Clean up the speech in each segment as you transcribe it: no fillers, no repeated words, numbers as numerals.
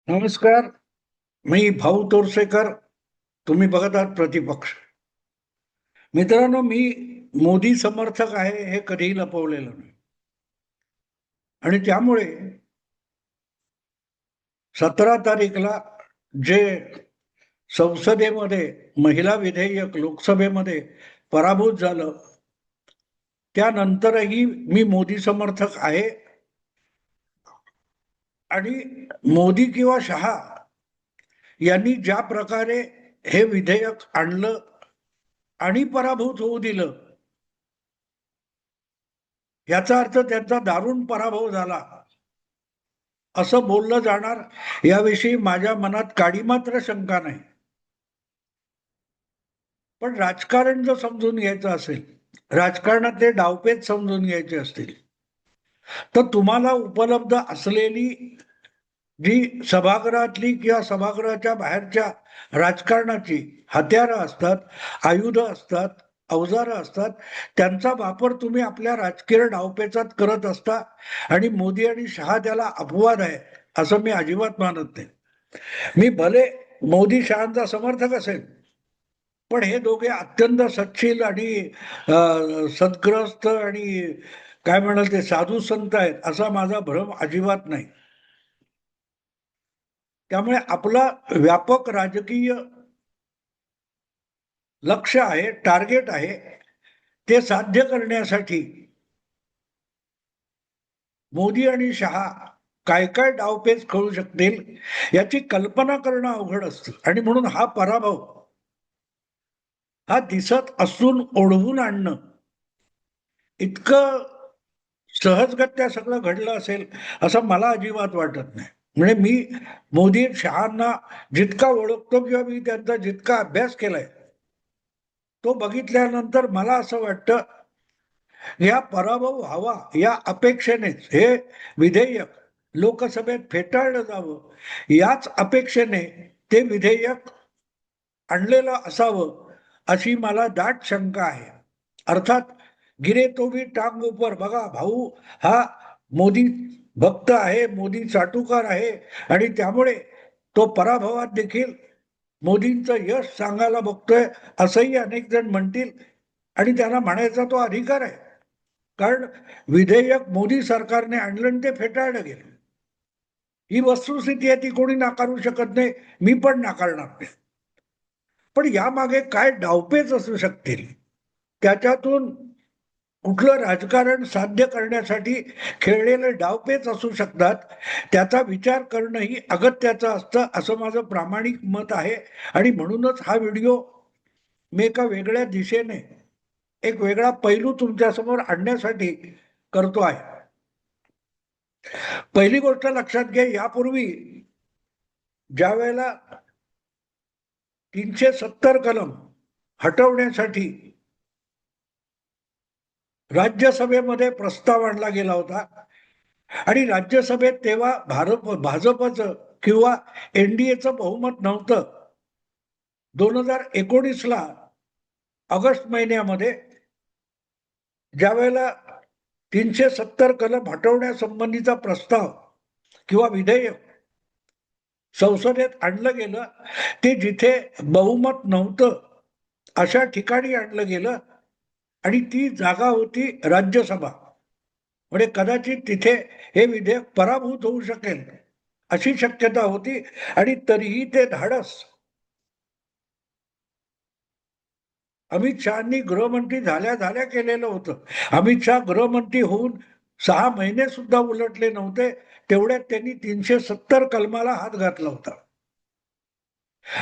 नमस्कार. मी भाऊ तोरसेकर. तुम्ही बघत आहात प्रतिपक्ष. मित्रांनो, मी मोदी समर्थक आहे हे कधीही लपवलेलं नाही. आणि त्यामुळे 17 तारीखला जे संसदेमध्ये महिला विधेयक लोकसभेमध्ये पराभूत झालं, त्यानंतरही मी मोदी समर्थक आहे. आणि मोदी किंवा शहा यांनी ज्या प्रकारे हे विधेयक आणलं आणि पराभूत होऊ दिलं, याचा अर्थ त्यांचा दारुण पराभव झाला असं बोललं जाणार, याविषयी माझ्या मनात काडी मात्र शंका नाही. पण राजकारण जर समजून घ्यायचं असेल, राजकारणातले डावपेच समजून घ्यायचे असतील, तर तुम्हाला उपलब्ध असलेली जी सभागृहातली किंवा सभागृहाच्या बाहेरच्या राजकारणाची हत्यारं असतात, आयुधं असतात, अवजारं असतात, त्यांचा वापर तुम्ही आपल्या राजकीय डावपेचात करत असता. आणि मोदी आणि शहा त्याला अपवाद आहे असं मी अजिबात मानत नाही. मी भले मोदी शहांचा समर्थक असेल, पण हे दोघे अत्यंत सच्छील आणि सद्ग्रस्त आणि काय म्हणाल ते साधू संत आहेत असा माझा भ्रम अजिबात नाही. त्यामुळे आपला व्यापक राजकीय लक्ष आहे, टार्गेट आहे, ते साध्य करण्यासाठी मोदी आणि शहा काय काय डावपेच खेळू शकतील याची कल्पना करणं अवघड असतं. आणि म्हणून हा पराभव हा दिसत असून ओढवून आणणं इतकं सहजगत्या सगळं घडलं असेल असं मला अजिबात वाटत नाही. म्हणजे मी मोदी शहांना जितका ओळखतो किंवा मी त्यांचा जितका अभ्यास केलाय, तो बघितल्यानंतर मला असं वाटतं, या पराभव व्हावा या अपेक्षेनेच हे विधेयक लोकसभेत फेटाळलं जावं, याच अपेक्षेने ते विधेयक आणलेलं असावं अशी मला दाट शंका आहे. अर्थात गिरे तो भी टांग ऊपर. बघा, भाऊ हा मोदी भक्त आहे, मोदी चाटुकार आहे, आणि त्यामुळे तो पराभवात देखील मोदींचं यश सांगायला बघतोय असंही अनेक जण म्हणतील. आणि त्यांना म्हणायचा तो अधिकार आहे, कारण विधेयक मोदी सरकारने आणलं आणि ते फेटाळलं गेलं. ही वस्तुस्थिती आहे, ती कोणी नाकारू शकत नाही, मी पण नाकारणार नाही. पण यामागे काय डावपेच असू शकतील, त्याच्यातून कुठलं राजकारण साध्य करण्यासाठी खेळलेले डावपेच असू शकतात, त्याचा विचार करणंही अगत्याचं असतं असं माझं प्रामाणिक मत आहे. आणि म्हणूनच हा व्हिडिओ मी एका वेगळ्या दिशेने, एक वेगळा पैलू तुमच्यासमोर आणण्यासाठी करतो आहे. पहिली गोष्ट लक्षात घ्या, यापूर्वी ज्या वेळेला 370 कलम हटवण्यासाठी राज्यसभेमध्ये प्रस्ताव आणला गेला होता, आणि राज्यसभेत तेव्हा भाजपचं किंवा एनडीएचं बहुमत नव्हतं. 2019ला ऑगस्ट महिन्यामध्ये ज्या वेळेला 370 कलम हटवण्यासंबंधीचा प्रस्ताव किंवा विधेयक संसदेत आणलं गेलं, ते जिथे बहुमत नव्हतं अशा ठिकाणी आणलं गेलं, आणि ती जागा होती राज्यसभा. म्हणजे कदाचित तिथे हे विधेयक पराभूत होऊ शकेल अशी शक्यता होती. आणि तरीही ते धाडस अमित शहानी गृहमंत्री झाल्या झाल्या केलेलं होतं. अमित शहा गृहमंत्री होऊन 6 महिने सुद्धा उलटले नव्हते, तेवढ्यात त्यांनी 370 कलमाला हात घातला होता.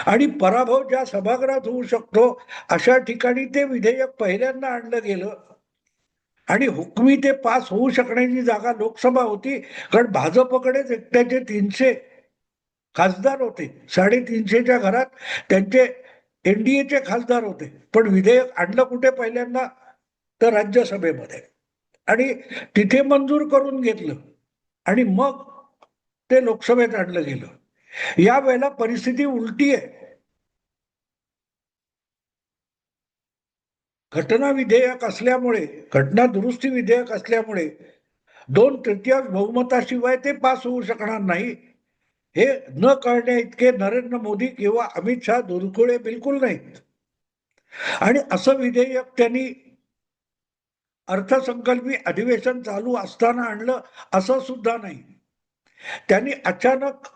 आणि पराभव ज्या सभागृहात होऊ शकतो अशा ठिकाणी ते विधेयक पहिल्यांदा आणलं गेलं, आणि हुकमी ते पास होऊ शकण्याची जागा लोकसभा होती, कारण भाजपकडेच एकट्याचे 300 खासदार होते. 350च्या घरात त्यांचे एनडीएचे खासदार होते. पण विधेयक आणलं कुठे पहिल्यांदा, तर राज्यसभेमध्ये, आणि तिथे मंजूर करून घेतलं, आणि मग ते लोकसभेत आणलं गेलं. या वेळेला परिस्थिती उलटी आहे. घटना विधेयक असल्यामुळे, घटना दुरुस्ती विधेयक असल्यामुळे 2/3 बहुमताशिवाय ते पास होऊ शकणार नाही. हे न कळण्या इतके नरेंद्र मोदी किंवा अमित शहा दुरकुळे बिलकुल नाहीत. आणि असं विधेयक त्यांनी अर्थसंकल्पी अधिवेशन चालू असताना आणलं असं सुद्धा नाही. त्यांनी अचानक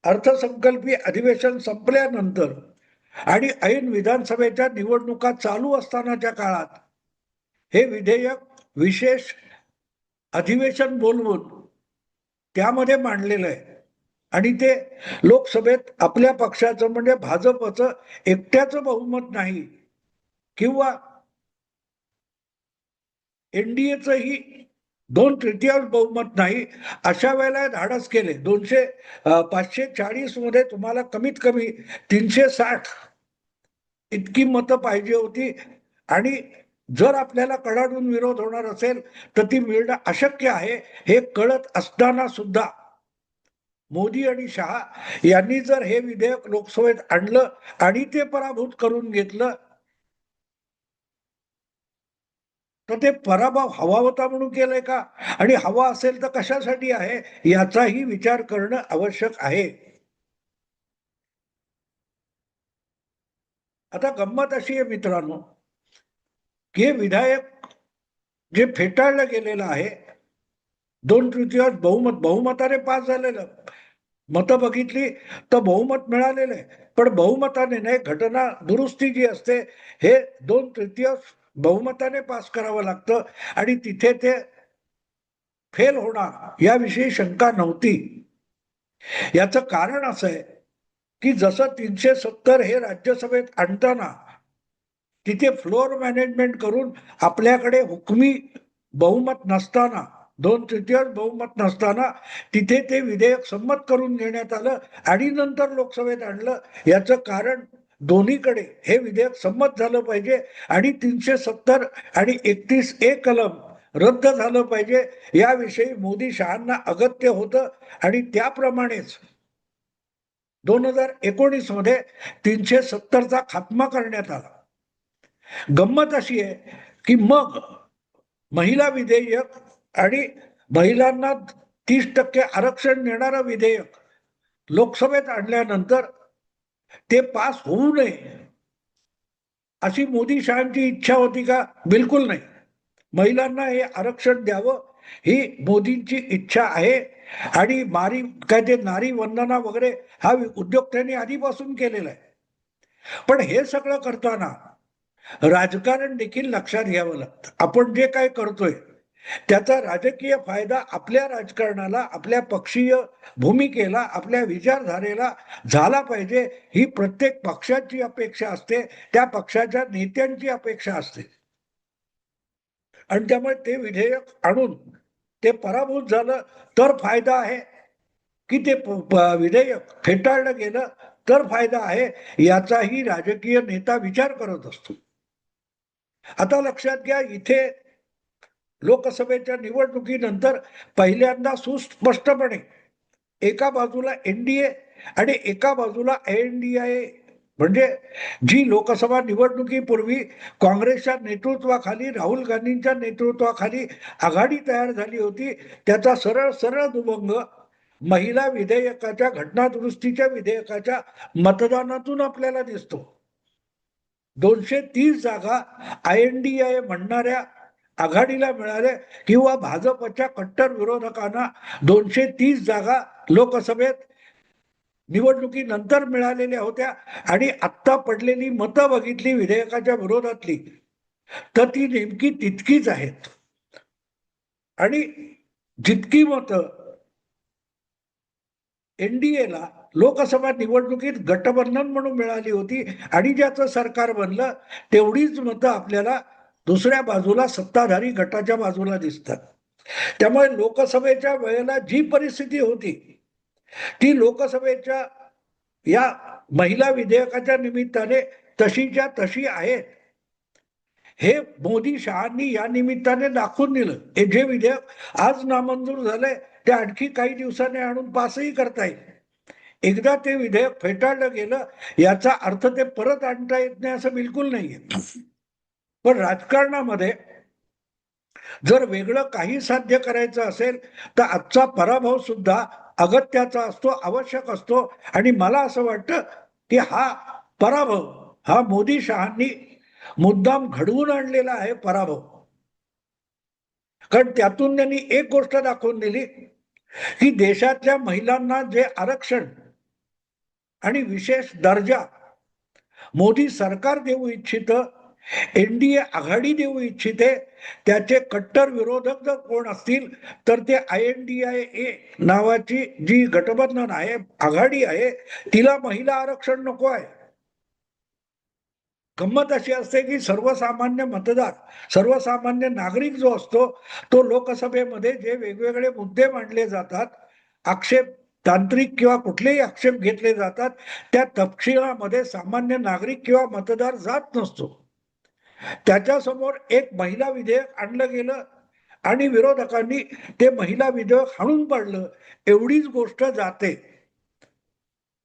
अर्थसंकल्पी अधिवेशन संपल्यानंतर आणि ऐन विधानसभेच्या निवडणुका चालू असतानाच्या काळात हे विधेयक विशेष अधिवेशन बोलवून त्यामध्ये मांडलेलं आहे. आणि ते लोकसभेत आपल्या पक्षाचं म्हणजे भाजपचं एकट्याचं बहुमत नाही किंवा एनडीएचंही 2/3 बहुमत नाही, अशा वेळेला धाडस केले. 540 मध्ये तुम्हाला कमीत कमी 360 इतकी मतं पाहिजे होती. आणि जर आपल्याला कडाडून विरोध होणार असेल तर ती मिळणं अशक्य आहे हे कळत असताना सुद्धा मोदी आणि शहा यांनी जर हे विधेयक लोकसभेत आणलं आणि ते पराभूत करून घेतलं तर ते पराभव हवा होता म्हणून केलंय का, आणि हवा असेल तर कशासाठी आहे याचाही विचार करणं आवश्यक आहे. आता गंमत अशी आहे मित्रांनो, की हे विधायक जे फेटाळलं गेलेलं आहे 2/3 बहुमताने पास झालेलं, मतं बघितली तर बहुमत मिळालेलं आहे, पण बहुमताने नाही, घटना दुरुस्ती जी असते हे 2/3 बहुमताने पास करावं लागतं. आणि तिथे ते फेल होणार याविषयी शंका नव्हती. याचं कारण असं आहे की जसं 370 हे राज्यसभेत आणताना तिथे फ्लोअर मॅनेजमेंट करून आपल्याकडे हुकमी बहुमत नसताना 2/3 बहुमत नसताना तिथे ते विधेयक संमत करून घेण्यात आलं आणि नंतर लोकसभेत आणलं. याचं कारण दोन्हीकडे हे विधेयक संमत झालं पाहिजे आणि 370 आणि 31A कलम रद्द झालं पाहिजे याविषयी मोदी शहांना अगत्य होतं. आणि त्याप्रमाणेच 2019 मध्ये 370चा खात्मा करण्यात आला. गंमत अशी आहे की मग महिला विधेयक आणि महिलांना 30% आरक्षण देणारं विधेयक लोकसभेत आणल्यानंतर ते पास होऊ नये अशी मोदी शहांची इच्छा होती का? बिलकुल नाही. महिलांना हे आरक्षण द्यावं ही मोदींची इच्छा आहे. आणि काय ते नारी वंदना वगैरे हा उद्योग त्यांनी आधीपासून केलेला आहे. पण हे सगळं करताना राजकारण देखील लक्षात घ्यावं लागतं. आपण जे काय करतोय त्याचा राजकीय फायदा आपल्या राजकारणाला, आपल्या पक्षीय भूमिकेला, आपल्या विचारधारेला झाला पाहिजे ही प्रत्येक पक्षाची अपेक्षा असते, त्या पक्षाच्या नेत्यांची अपेक्षा असते. आणि त्यामुळे ते विधेयक आणून ते पराभूत झालं तर फायदा आहे की ते विधेयक फेटाळलं गेलं तर फायदा आहे, याचाही राजकीय नेता विचार करत असतो. आता लक्षात घ्या, इथे लोकसभेच्या निवडणुकीनंतर पहिल्यांदा सुस्पष्टपणे एका बाजूला एनडीए आणि एका बाजूला एनडीए, म्हणजे जी लोकसभा निवडणुकीपूर्वी काँग्रेसच्या नेतृत्वाखाली, राहुल गांधींच्या नेतृत्वाखाली आघाडी तयार झाली होती, त्याचा सरळ सरळ दुभंग महिला विधेयकाच्या, घटनादुरुस्तीच्या विधेयकाच्या मतदानातून आपल्याला दिसतो. 230 जागा आयएनडीए म्हणणाऱ्या आघाडीला मिळाल्या किंवा भाजपच्या कट्टर विरोधकांना 230 जागा लोकसभेत निवडणुकीनंतर मिळालेल्या होत्या. आणि आत्ता पडलेली मतं बघितली विधेयकाच्या विरोधातली तर ती नेमकी तितकीच आहेत. आणि जितकी मतं एनडीएला लोकसभा निवडणुकीत गठबंधन म्हणून मिळाली होती आणि ज्याचं सरकार बनलं तेवढीच मतं आपल्याला दुसऱ्या बाजूला सत्ताधारी गटाच्या बाजूला दिसतात. त्यामुळे लोकसभेच्या वेळेला जी परिस्थिती होती ती लोकसभेच्या या महिला विधेयकाच्या निमित्ताने तशीच्या तशी आहे. हे मोदी शहांनी या निमित्ताने दाखवून दिलं. हे जे विधेयक आज नामंजूर झालंय ते आणखी काही दिवसांनी आणून पासही करता येईल. एकदा ते विधेयक फेटाळलं गेलं याचा अर्थ ते परत आणता येत नाही असं बिलकुल नाहीये. पण राजकारणामध्ये जर वेगळं काही साध्य करायचं असेल तर आजचा पराभव सुद्धा अगत्याचा असतो, आवश्यक असतो. आणि मला असं वाटतं की हा पराभव हा मोदी शहांनी मुद्दाम घडवून आणलेला आहे पराभव. कारण त्यातून त्यांनी एक गोष्ट दाखवून दिली की देशातल्या महिलांना जे आरक्षण आणि विशेष दर्जा मोदी सरकार देऊ इच्छित, एनडीए आघाडी देऊ इच्छिते, त्याचे कट्टर विरोधक जर कोण असतील तर ते INDIA नावाची जी गठबंधन आहे, आघाडी आहे, तिला महिला आरक्षण नको आहे. गंमत अशी असते की सर्वसामान्य मतदार, सर्वसामान्य नागरिक जो असतो तो लोकसभेमध्ये जे वेगवेगळे मुद्दे मांडले जातात, आक्षेप, तांत्रिक किंवा कुठलेही आक्षेप घेतले जातात, त्या तपशिलामध्ये सामान्य नागरिक किंवा मतदार जात नसतो. त्याच्यासमोर एक महिला विधेयक आणलं गेलं आणि विरोधकांनी ते महिला विधेयक हाणून पाडलं, एवढीच गोष्ट जाते.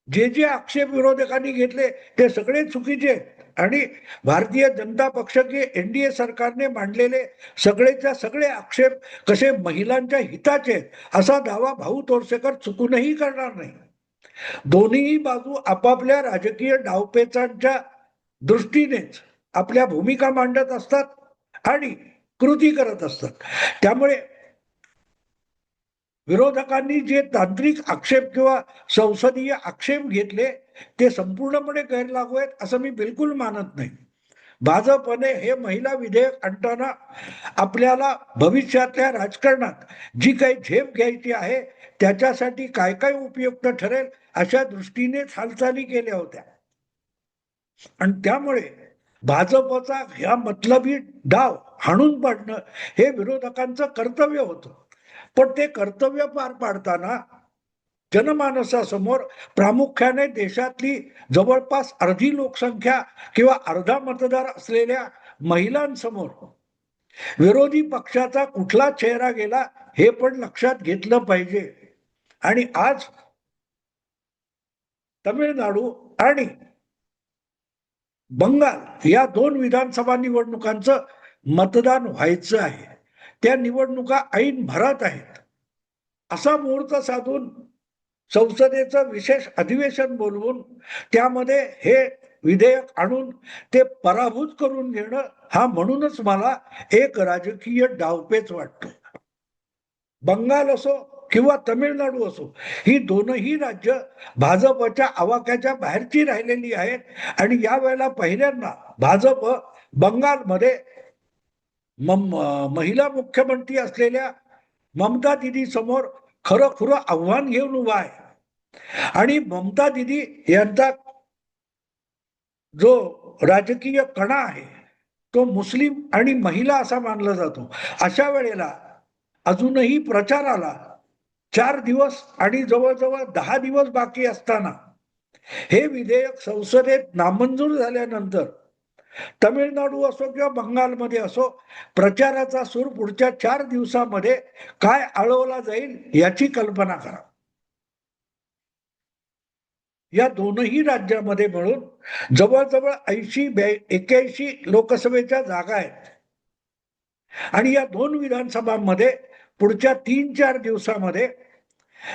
जे जे आक्षेप विरोधकांनी घेतले ते सगळे चुकीचे. आणि भारतीय जनता पक्ष की एनडीए सरकारने मांडलेले सगळेच्या सगळे आक्षेप कसे महिलांच्या हिताचे, असा दावा भाऊ तोरसेकर चुकूनही करणार नाही. दोन्ही बाजू आपापल्या राजकीय डावपेचांच्या दृष्टीनेच आपल्या भूमिका मांडत असतात आणि कृती करत असतात. त्यामुळे विरोधकांनी जे तांत्रिक आक्षेप किंवा संसदीय आक्षेप घेतले ते संपूर्णपणे गैरलागू आहेत असं मी बिलकुल मानत नाही. भाजपने हे महिला विधेयक आणताना आपल्याला भविष्यातल्या राजकारणात जी काही झेप घ्यायची आहे त्याच्यासाठी काय काय उपयुक्त ठरेल अशा दृष्टीनेच हालचाली केल्या होत्या. आणि त्यामुळे भाजपचा ह्या मतलबी डाव हाणून पाडणं हे विरोधकांचं कर्तव्य होतं. पण ते कर्तव्य पार पाडताना जनमानसासमोर, प्रामुख्याने देशातली जवळपास अर्धी लोकसंख्या किंवा अर्धा मतदार असलेल्या महिलांसमोर विरोधी पक्षाचा कुठला चेहरा गेला हे पण लक्षात घेतलं पाहिजे. आणि आज तमिळनाडू आणि बंगाल या दोन विधानसभा निवडणुकांचं मतदान व्हायचं आहे. त्या निवडणुका ऐन भरात आहेत. असा मुहूर्त साधून संसदेचं विशेष अधिवेशन बोलवून त्यामध्ये हे विधेयक आणून ते पराभूत करून घेणं हा म्हणूनच मला एक राजकीय डावपेच वाटतो. बंगाल असो किंवा तमिळनाडू असो, ही दोनही राज्य भाजपच्या आवाक्याच्या बाहेरची राहिलेली आहेत आणि यावेळेला पहिल्यांदा भाजप बंगालमध्ये महिला मुख्यमंत्री असलेल्या ममता दिदी समोर खरं खुरं आव्हान घेऊन उभा आहे. आणि ममता दिदी यांचा जो राजकीय कणा आहे तो मुस्लिम आणि महिला असा मानला जातो. अशा वेळेला अजूनही प्रचाराला 4 दिवस आणि जवळजवळ 10 दिवस बाकी असताना हे विधेयक संसदेत नामंजूर झाल्यानंतर तमिळनाडू असो किंवा बंगालमध्ये असो, प्रचाराचा सूर पुढच्या 4 दिवसामध्ये काय आळवला जाईल याची कल्पना करा. या दोनही राज्यामध्ये मिळून जवळजवळ 81 लोकसभेच्या जागा आहेत. आणि या दोन विधानसभांमध्ये पुढच्या 3-4 दिवसामध्ये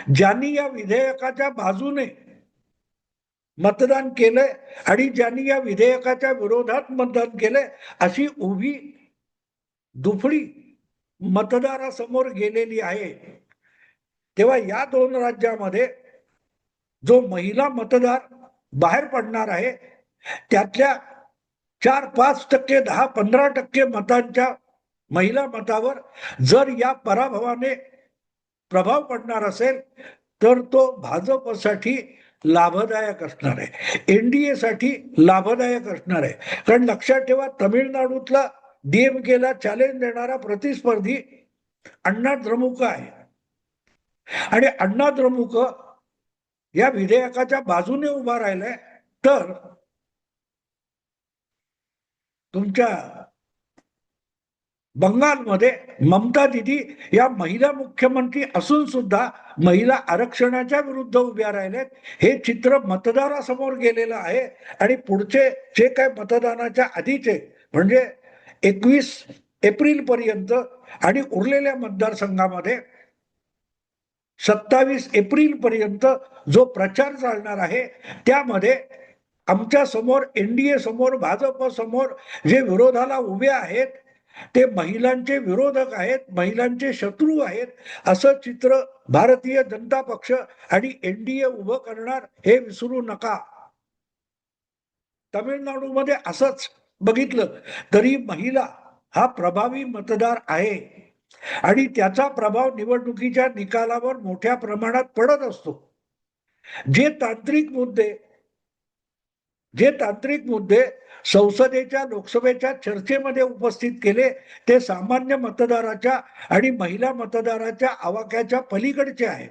ज्यांनी या विधेयकाच्या बाजूने मतदान केलंय आणि ज्यांनी या विधेयकाच्या विरोधात मतदान केलंय अशी उभी दुफडी मतदारासमोर गेलेली आहे. तेव्हा या दोन राज्यामध्ये जो महिला मतदार बाहेर पडणार आहे त्यातल्या 4-5%, 10-15% मतांच्या महिला मतावर जर या पराभवाने प्रभाव पडणार असेल तर तो भाजपसाठी लाभदायक असणार आहे, एनडीए साठी लाभदायक असणार आहे. कारण लक्षात ठेवा, तमिळनाडूतला डीएमकेला चॅलेंज देणारा प्रतिस्पर्धी अण्णा द्रमुक आहे आणि अण्णा द्रमुक या विधेयकाच्या बाजूने उभा राहिलाय. तर तुमच्या बंगालमध्ये ममता दिदी या महिला मुख्यमंत्री असून सुद्धा महिला आरक्षणाच्या विरुद्ध उभ्या राहिल्यात. हे चित्र मतदारासमोर गेलेलं आहे आणि पुढचे जे काय मतदानाच्या आधीचे म्हणजे 21 एप्रिल पर्यंत आणि उरलेल्या मतदारसंघामध्ये 27 एप्रिल पर्यंत जो प्रचार चालणार आहे त्यामध्ये आमच्या समोर, एनडीए समोर, भाजप समोर जे विरोधाला उभे आहेत ते महिलांचे विरोधक आहेत, महिलांचे शत्रू आहेत, असं चित्र भारतीय जनता पक्ष आणि एनडीए उभं करणार हे विसरू नका. तामिळनाडूमध्ये असंच बघितलं तरी महिला हा प्रभावी मतदार आहे आणि त्याचा प्रभाव निवडणुकीच्या निकालावर मोठ्या प्रमाणात पडत असतो. जे तांत्रिक मुद्दे संसदेच्या, लोकसभेच्या चर्चेमध्ये उपस्थित केले ते सामान्य मतदाराच्या आणि महिला मतदाराच्या आवाक्याच्या पलीकडचे आहेत.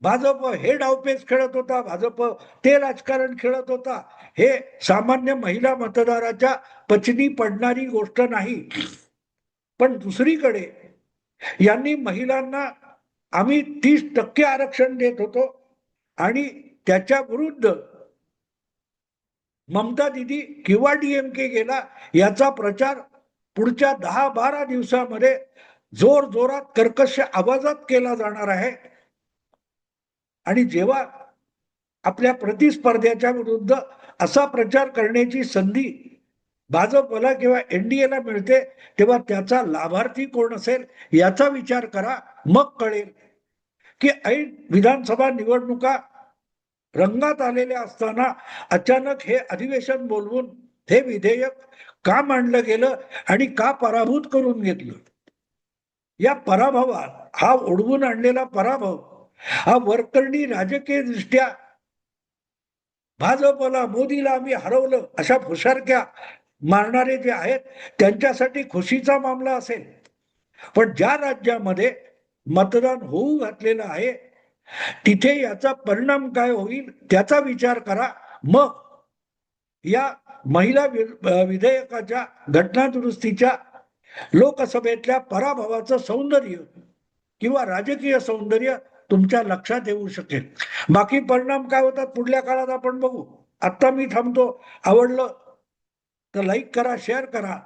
भाजप हे डावपेच खेळत होता, भाजप ते राजकारण खेळत होता, हे सामान्य महिला मतदाराच्या पचनी पडणारी गोष्ट नाही. पण दुसरीकडे यांनी महिलांना आम्ही 30% आरक्षण देत होतो आणि त्याच्या विरुद्ध ममता दिदी किंवा डीएमके गेला याचा प्रचार पुढच्या 10-12 दिवसामध्ये जोर जोरात कर्कश आवाजात केला जाणार आहे. आणि जेव्हा आपल्या प्रतिस्पर्ध्याच्या विरुद्ध असा प्रचार करण्याची संधी भाजपला किंवा एनडीएला मिळते तेव्हा त्याचा लाभार्थी कोण असेल याचा विचार करा. मग कळेल की ऐन विधानसभा निवडणुका रंगात आलेल्या असताना अचानक हे अधिवेशन बोलवून हे विधेयक का मांडलं गेलं आणि का पराभूत करून घेतलं. या पराभवात हा ओढवून आणलेला पराभव हा वरकरणी राजकीय दृष्ट्या भाजपला, मोदीला आम्ही हरवलं अशा फुशारक्या मारणारे जे आहेत त्यांच्यासाठी खुशीचा मामला असेल. पण ज्या राज्यामध्ये मतदान होऊ घातलेलं आहे तिथे याचा परिणाम काय होईल त्याचा विचार करा. मग या महिला विधेयकाच्या घटना दुरुस्तीच्या लोकसभेतल्या पराभवाचं सौंदर्य किंवा राजकीय सौंदर्य तुमच्या लक्षात येऊ शकेल. बाकी परिणाम काय होतात पुढल्या काळात आपण बघू. आता मी थांबतो. आवडलं तर लाईक करा, शेअर करा,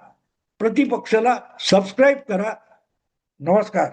प्रतिपक्षाला सबस्क्राईब करा. नमस्कार.